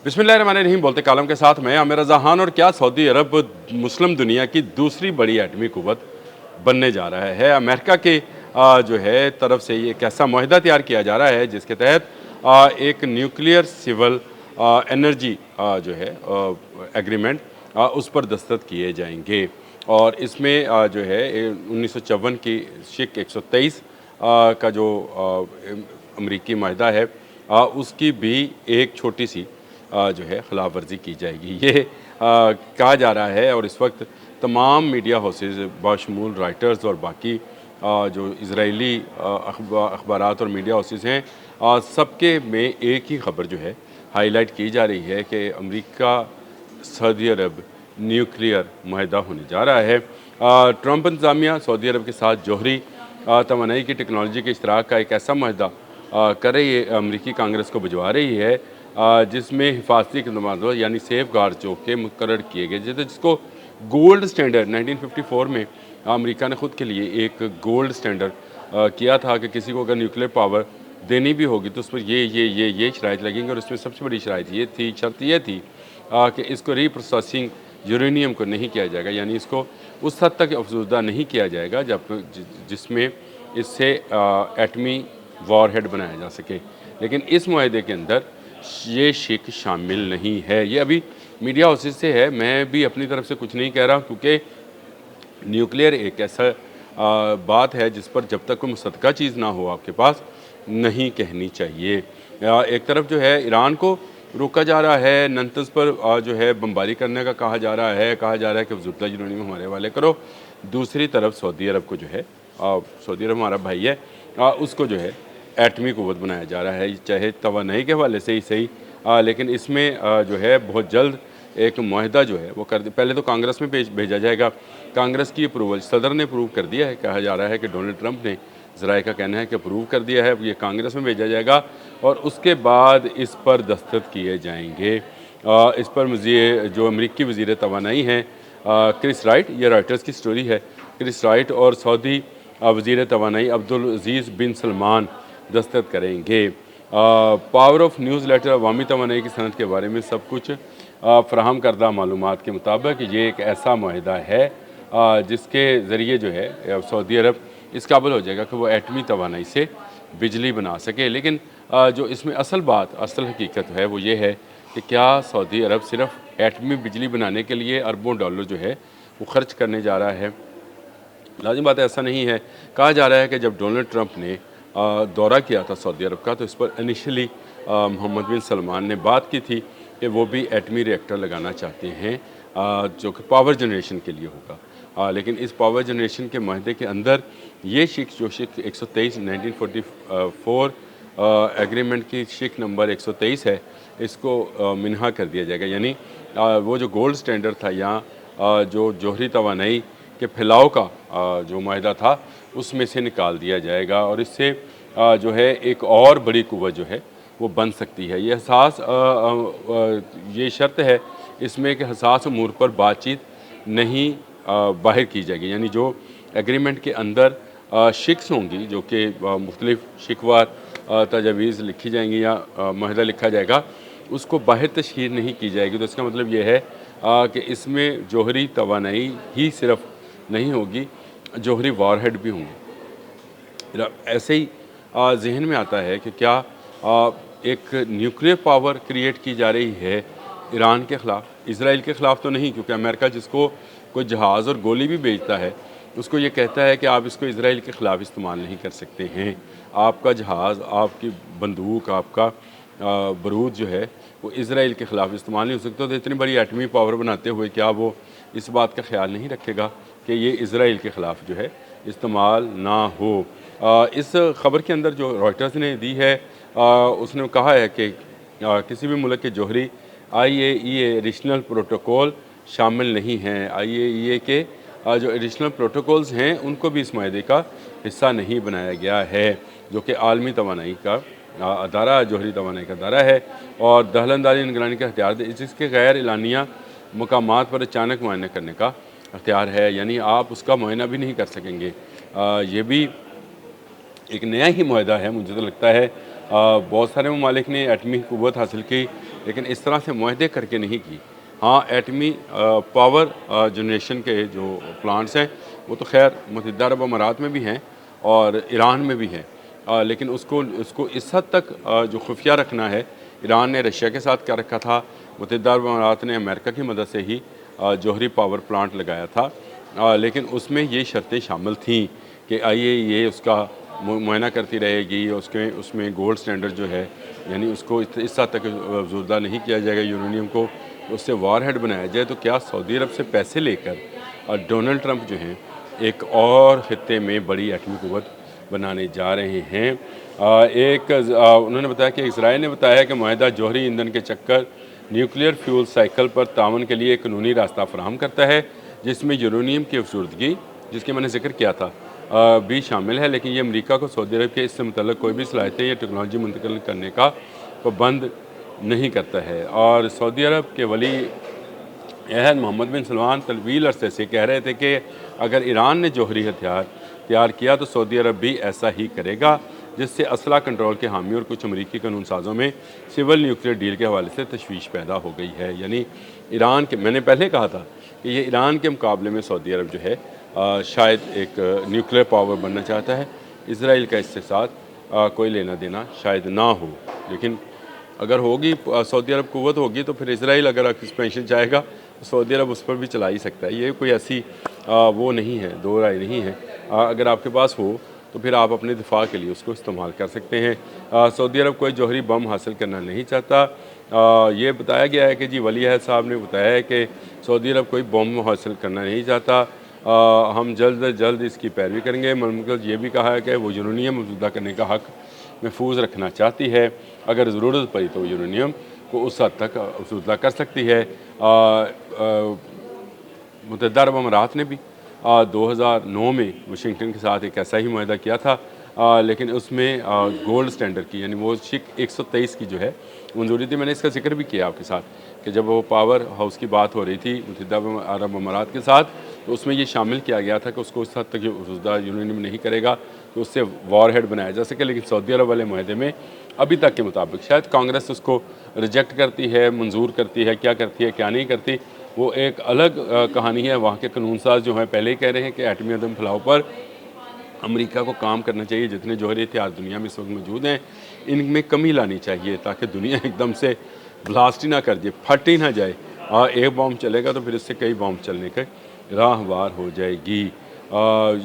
बिस्मिल्लाहिर्रहमानिर्रहीम। बोलते कालम के साथ मैं आमिर रज़ा खान। और क्या सऊदी अरब मुस्लिम दुनिया की दूसरी बड़ी एटमी कुव्वत बनने जा रहा है। अमेरिका के जो है तरफ से ये एक ऐसा मुआहदा तैयार किया जा रहा है जिसके तहत एक न्यूक्लियर सिविल एनर्जी जो है एग्रीमेंट उस पर दस्तखत किए जाएंगे। और इसमें जो है 1954 की शिक 123 का जो अमरीकी मुआहदा है उसकी भी एक छोटी सी जो है खिलाफ वर्जी की जाएगी। ये कहा जा रहा है। और इस वक्त तमाम मीडिया हाउसेज बाशमूल राइटर्स और बाकी जो इजरायली अखबारात और मीडिया हाउसेज हैं सबके में एक ही खबर जो है हाईलाइट की जा रही है कि अमेरिका सऊदी अरब न्यूक्लियर मुआहदा होने जा रहा है। ट्रंप इंतज़ामिया सऊदी अरब के साथ जौहरी तवानाई की टेक्नोलॉजी के इश्तराक का एक ऐसा मुआहदा कर रही है, अमरीकी कांग्रेस को भिजवा रही है जिसमें हिफाजती इक़दाम यानी सेफ गार्ड जो के मुकर्रर किए गए थे, जिसको गोल्ड स्टैंडर्ड 1954 में अमेरिका ने ख़ुद के लिए एक गोल्ड स्टैंडर्ड किया था कि किसी को अगर न्यूक्लियर पावर देनी भी होगी तो उस पर ये शराइत लगेंगे। और इसमें सबसे बड़ी शराइत ये थी, शर्त ये थी कि इसको रीप्रोसेसिंग यूरेनियम को नहीं किया जाएगा, यानी इसको उस हद तक अफजूदा नहीं किया जाएगा जब जिसमें इससे एटमी वॉरहेड बनाया जा सके। लेकिन इस मुआहदे के अंदर ये शिक शामिल नहीं है। ये अभी मीडिया हाउसेज से है, मैं भी अपनी तरफ से कुछ नहीं कह रहा, क्योंकि न्यूक्लियर एक ऐसा बात है जिस पर जब तक कोई मुसद्दका चीज़ ना हो आपके पास नहीं कहनी चाहिए। एक तरफ जो है ईरान को रोका जा रहा है, नंतस पर जो है बमबारी करने का कहा जा रहा है कि अफजुल्ला यूरेनियम हमारे हवाले करो। दूसरी तरफ सऊदी अरब को जो है सऊदी अरब हमारा भाई है, उसको जो है एटमी कुव्वत बनाया जा रहा है, चाहे तवानाई के हवाले से ही सही। लेकिन इसमें जो है बहुत जल्द एक मुआहदा जो है वो पहले तो कांग्रेस में भेजा जाएगा। कांग्रेस की अप्रूवल सदर ने अप्रूव कर दिया है, कहा जा रहा है कि डोनाल्ड ट्रंप ने, ज़राए का कहना है कि अप्रूव कर दिया है, ये कांग्रेस में भेजा जाएगा और उसके बाद इस पर दस्तखत किए जाएंगे। इस पर मज़ीद जो अमरीकी वज़ीर तवानाई हैं क्रिस राइट, ये राइटर्स की स्टोरी है, क्रिस राइट और सऊदी वज़ीर तवानाई अब्दुल अज़ीज़ बिन सलमान दस्तखत करेंगे। पावर ऑफ न्यूज़ लेटर अवामी तवानाई की सनत के बारे में सब कुछ फ़राहम करदा मालूमात के मुताबिक ये एक ऐसा मुआहदा है जिसके ज़रिए जो है सऊदी अरब इस काबिल हो जाएगा कि वो एटमी तवानाई से बिजली बना सके। लेकिन जो इसमें असल हकीकत है वो ये है कि क्या सऊदी अरब सिर्फ एटमी बिजली बनाने के लिए अरबों डॉलर जो है वो खर्च करने जा रहा है? लाजिम बात ऐसा नहीं है। कहा जा रहा है कि जब डोनाल्ड ट्रंप ने दौरा किया था सऊदी अरब का, तो इस पर इनिशियली मोहम्मद बिन सलमान ने बात की थी कि वो भी एटमी रिएक्टर लगाना चाहते हैं जो कि पावर जनरेशन के लिए होगा। लेकिन इस पावर जनरेशन के माहदे के अंदर ये शिक 123 1944 एग्रीमेंट की शिक नंबर 123 है, इसको मिनहा कर दिया जाएगा। यानी वो जो गोल्ड स्टैंडर्ड था या जो जोहरी तवानाई के फैलाव का जो माहदा था उसमें से निकाल दिया जाएगा और इससे जो है एक और बड़ी कुव्वत जो है वो बन सकती है। ये ये शर्त है इसमें कि हसास अमूर पर बातचीत नहीं बाहर की जाएगी, यानी जो एग्रीमेंट के अंदर शिक्स होंगी जो कि मुख्तलिफ शिकवार तजावीज़ लिखी जाएंगी या माहदा लिखा जाएगा, उसको बाहर तशहीर नहीं की जाएगी। तो इसका मतलब ये है कि इसमें जोहरी तवानाई ही सिर्फ नहीं होगी, जोहरी वारहेड भी होंगे। ऐसे ही जहन में आता है कि क्या एक न्यूक्लियर पावर क्रिएट की जा रही है ईरान के ख़िलाफ़, इसराइल के ख़िलाफ़ तो नहीं, क्योंकि अमेरिका जिसको कोई जहाज़ और गोली भी भेजता है उसको ये कहता है कि आप इसको इसराइल के ख़िलाफ़ इस्तेमाल नहीं कर सकते हैं। आपका जहाज़, आपकी बंदूक, आपका बारूद जो है वो इसराइल के ख़िलाफ़ इस्तेमाल नहीं हो सकता। तो इतनी बड़ी एटमी पावर बनाते हुए क्या वो इस बात का ख्याल नहीं रखेगा कि ये इसराइल के ख़िलाफ़ जो है इस्तेमाल ना हो? इस ख़बर के अंदर जो रॉयटर्स ने दी है उसने कहा है कि किसी भी मुल्क के जोहरी IAEA एडिशनल प्रोटोकॉल शामिल नहीं हैं। IAEA के जो एडिशनल प्रोटोकॉल्स हैं उनको भी इस माहदे का हिस्सा नहीं बनाया गया है, जो कि आलमी तवानाई का अदारा, जोहरी तवानाई का अदारा है और दखलंदाजी निगरानी का हथियार जिसके गैर एलानिया मकामात पर अचानक मुआयना करने का अख्तियार है, यानी आप उसका मुआयना भी नहीं कर सकेंगे। ये भी एक नया ही मुआहदा है। मुझे तो लगता है बहुत सारे ममालिक ने एटमी कुव्वत हासिल की लेकिन इस तरह से मुआहदे करके नहीं की। हाँ, एटमी पावर जनरेशन के जो प्लांट्स हैं वो तो खैर मुत्तहिदा अरब अमारात में भी हैं और ईरान में भी हैं, लेकिन उसको उसको इस हद तक जो खुफिया रखना है, ईरान ने रशिया के साथ क्या रखा था, मुत्तहिदा अरब अमारात ने अमेरिका की मदद से ही जौहरी पावर प्लांट लगाया था, लेकिन उसमें ये शर्तें शामिल थीं कि आइए ये उसका मुआयना करती रहेगी, उसके उसमें गोल्ड स्टैंडर्ड जो है यानी उसको इस हद तक अफज़ुदा नहीं किया जाएगा यूरेनियम को, उससे वारहेड बनाया जाए। तो क्या सऊदी अरब से पैसे लेकर डोनाल्ड ट्रंप जो हैं एक और ख़ित्ते में बड़ी एटमी क़ुव्वत बनाने जा रहे हैं। उन्होंने बताया कि इजराइल ने बताया कि मुआहदा जौहरी ईंधन के चक्कर न्यूक्लियर फ्यूल साइकिल पर ताउन के लिए एक कानूनी रास्ता फराहम करता है, जिसमें यूरेनियम की अफसुर्दगी, जिसके मैंने जिक्र किया था, भी शामिल है, लेकिन ये अमेरिका को सऊदी अरब के इससे मुतल्लिक़ कोई भी सलाहियतें या टेक्नोलॉजी मुंतकिल करने का पाबंद नहीं करता है। और सऊदी अरब के वली अहद मोहम्मद बिन सलमान तवील अरसे से कह रहे थे कि अगर ईरान ने जौहरी हथियार तैयार किया तो सऊदी अरब भी ऐसा ही करेगा, जिससे असला कंट्रोल के हामी और कुछ अमरीकी कानून साजों में सिविल न्यूक्लियर डील के हवाले से तशवीश पैदा हो गई है। यानी ईरान के, मैंने पहले कहा था कि ये ईरान के मुकाबले में सऊदी अरब जो है शायद एक न्यूक्लियर पावर बनना चाहता है। इसराइल का इसके साथ कोई लेना देना शायद ना हो, लेकिन अगर होगी सऊदी अरब क़ुव्वत होगी तो फिर इसराइल अगर एक्सपेंशन चाहेगा तो सऊदी अरब उस पर भी चला ही सकता है। ये कोई ऐसी वो नहीं है, दो राय नहीं है। अगर आपके पास हो तो फिर आप अपने दिफा के लिए उसको इस्तेमाल कर सकते हैं। सऊदी अरब कोई जौहरी बम हासिल करना नहीं चाहता। ये बताया गया है कि जी वली अहद साहब ने बताया है कि सऊदी अरब कोई बम हासिल करना नहीं चाहता, हम जल्द अज जल्द इसकी पैरवी करेंगे। ममलकत ये भी कहा है कि वो यूरेनियम मौजूदा करने का हक़ महफूज रखना चाहती है, अगर ज़रूरत पड़ी तो यूरेनियम को उस हद तक मौजूदा कर सकती है। मुत्तहिदा अरब अमारात ने भी 2009 में वाशिंगटन के साथ एक ऐसा ही मुआहदा किया था, लेकिन उसमें गोल्ड स्टैंडर्ड की यानी वो शिक 123 की जो है मंजूरी थी। मैंने इसका जिक्र भी किया आपके साथ कि जब वो पावर हाउस की बात हो रही थी मुत्तहिदा अरब अमारात के साथ, तो उसमें ये शामिल किया गया था कि उसको उस हद तक मौजूदा यूरेनियम नहीं करेगा तो उससे वॉर हेड बनाया जा सके। लेकिन सऊदी अरब वाले मुआहदे में अभी तक के मुताबिक शायद कांग्रेस उसको रिजेक्ट करती है, मंजूर करती है, क्या करती है क्या नहीं करती, वो एक अलग कहानी है। वहाँ के कानून साज जो हैं पहले ही कह रहे हैं कि एटमी अदम फैलाव पर अमेरिका को काम करना चाहिए। जितने जौहरी हथियार दुनिया में इस वक्त मौजूद हैं इनमें कमी लानी चाहिए ताकि दुनिया एकदम से ब्लास्ट ही ना कर दे, फट ही ना जाए। एक बॉम्ब चलेगा तो फिर इससे कई बॉम्ब चलने के राहवार हो जाएगी।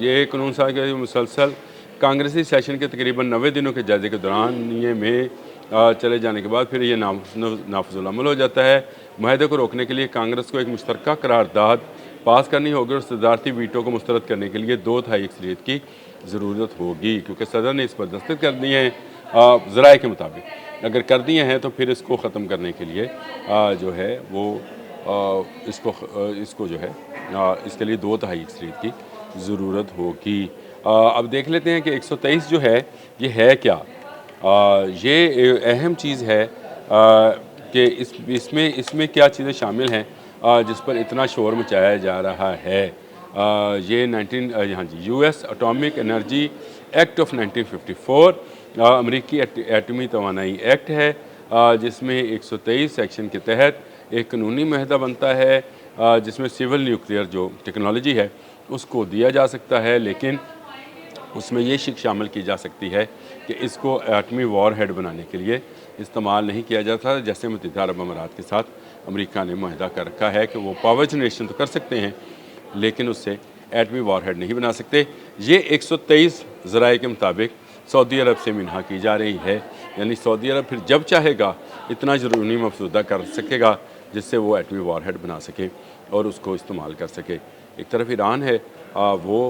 ये कानून साज के मुसलसल कांग्रेसी सेशन के तकरीबन 90 दिनों के जायजे के दौरान ये में चले जाने के बाद फिर ये नाफजुल अमल हो जाता है। मुआहदे को रोकने के लिए कांग्रेस को एक मुश्तरका करारदाद पास करनी होगी और सदारती वीटो को मुस्तरद करने के लिए 2/3 अक्सरियत की ज़रूरत होगी, क्योंकि सदर ने इस पर दस्तखत कर दिए हैं। ज़राए के मुताबिक अगर कर दिए हैं तो फिर इसको ख़त्म करने के लिए जो है वो इसको जो है इसके लिए 2/3 अक्सरियत की ज़रूरत होगी। अब देख लेते हैं कि 123 जो है ये है क्या। ये अहम चीज़ है कि इसमें क्या चीज़ें शामिल हैं जिस पर इतना शोर मचाया जा रहा है। ये हाँ जी, US atomic energy act of 1954 अमरीकी एटमी तवानाई एक्ट है, जिसमें 123 सेक्शन के तहत एक कानूनी मुआहदा बनता है जिसमें सिविल न्यूक्लियर जो टेक्नोलॉजी है उसको दिया जा सकता है, लेकिन उसमें ये शिक शामिल की जा सकती है कि इसको एटमी वॉर हेड बनाने के लिए इस्तेमाल नहीं किया जाता, जैसे मुत्तहिदा अरब अमारात के साथ अमेरिका ने मुआहदा कर रखा है कि वो पावर जनरेशन तो कर सकते हैं लेकिन उससे एटमी वॉर हेड नहीं बना सकते। ये 123 ज़राए के मुताबिक सऊदी अरब से मिन्हा की जा रही है, यानी सऊदी अरब फिर जब चाहेगा इतना यूरेनियम अफसुदा कर सकेगा जिससे वो एटमी वॉर हेड बना सके और उसको इस्तेमाल कर सके। एक तरफ ईरान है वो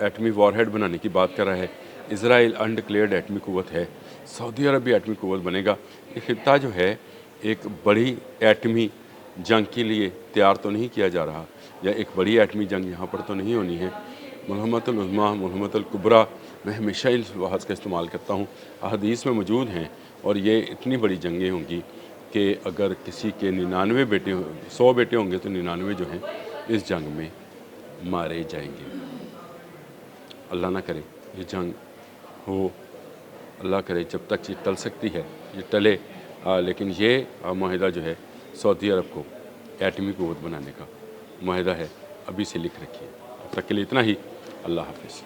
एटमी वॉर हेड बनाने की बात कर रहा है, इसराइल अनडिक्लेयर्ड एटमी क़ुव्वत है, सऊदी अरब भी एटमी क़ुव्वत बनेगा। ये खित्ता जो है एक बड़ी एटमी जंग के लिए तैयार तो नहीं किया जा रहा, या एक बड़ी एटमी जंग यहाँ पर तो नहीं होनी है। मुल्हमतुल उज़्मा मुल्हमतुल कुबरा मैं हमेशा इस लफ्ज़ का इस्तेमाल करता हूँ, अहदीस में मौजूद हैं, और ये इतनी बड़ी जंगें होंगी कि अगर किसी के 99 बेटे 100 बेटे होंगे तो 99 जो हैं इस जंग में मारे जाएंगे। अल्लाह ना करे ये जंग हो, अल्लाह करे जब तक ये टल सकती है ये टले, लेकिन ये माहिदा जो है सऊदी अरब को एटमी क़ुव्वत बनाने का माहिदा है, अभी से लिख रखिए। अब तक के लिए इतना ही। अल्लाह हाफ़िज़।